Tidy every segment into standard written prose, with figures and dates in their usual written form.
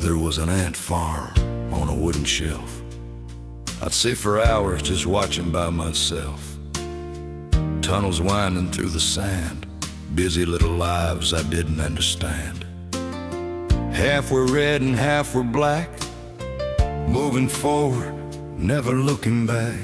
There was an ant farm on a wooden shelf. I'd sit for hours just watching by myself. Tunnels winding through the sand, busy little lives I didn't understand. Half were red and half were black, moving forward, never looking back.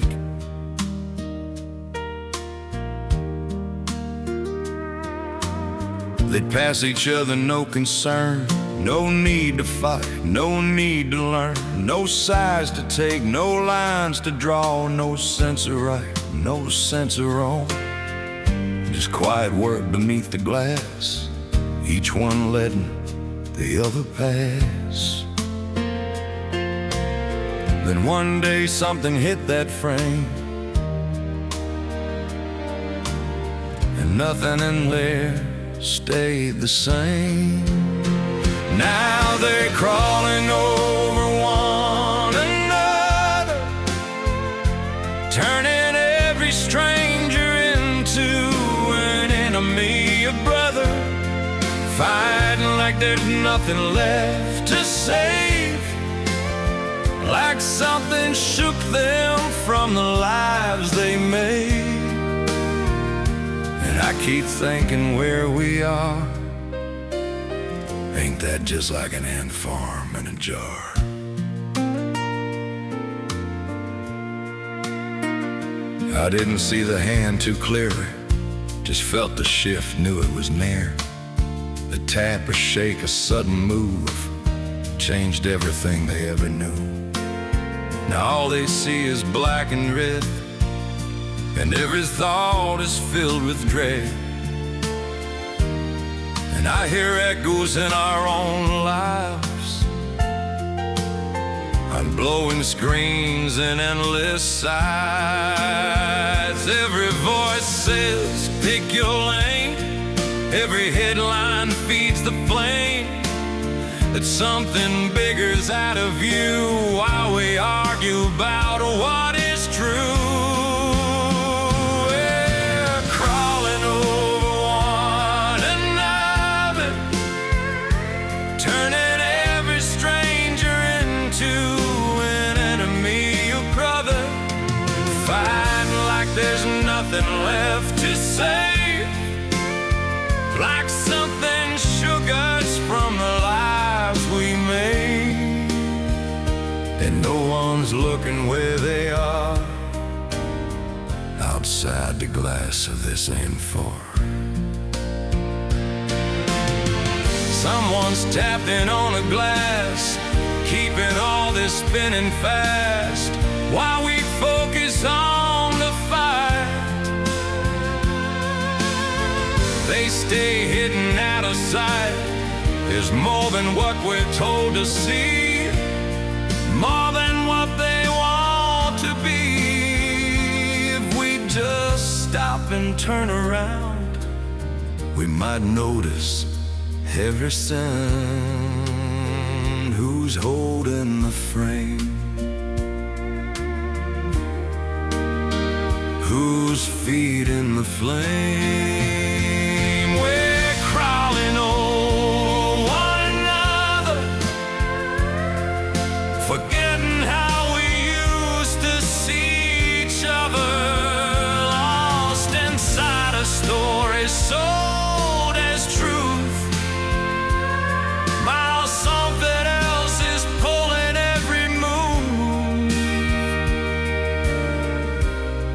They'd pass each other, no concern, no need to fight, no need to learn, no sides to take, no lines to draw, no sense of right, no sense of wrong. Just quiet work beneath the glass, each one letting the other pass. Then one day something hit that frame, and nothing in there stayed the same. Now they're crawling over one another, turning every stranger into an enemy, a brother, fighting like there's nothing left to save, like something shook them from the lives they made. And I keep thinking where we are, ain't that just like an ant farm in a jar? I didn't see the hand too clearly, just felt the shift, knew it was near. The tap, a shake, a sudden move changed everything they ever knew. Now all they see is black and red, and every thought is filled with dread. And I hear echoes in our own lives, on blowing screens and endless sighs. Every voice says, pick your lane. Every headline feeds the flame, that something bigger's out of view while we argue about what is true. There's nothing left to say, like something shook us from the lives we made. And no one's looking where they are, outside the glass of this ant farm. Someone's tapped in on a glass, keeping all this spinning fast, while we focus on the fight. They stay hidden out of sight. There's more than what we're told to see, more than what they want to be. If we just stop and turn around, we might notice every son who's holding the frame, who's feeding the flame. We're crawling over one another, forgetting how we used to see each other, lost inside a story sold as truth, while something else is pulling every move.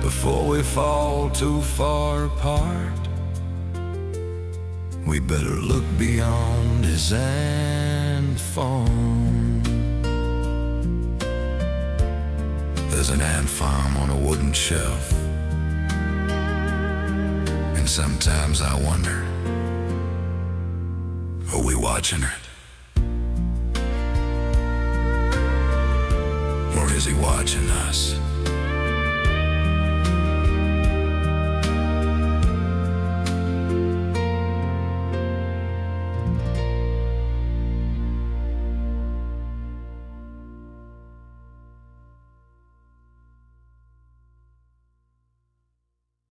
Before we fall too far apart, we better look beyond his ant farm. There's an ant farm on a wooden shelf, and sometimes I wonder, are we watching it? Or is he watching us?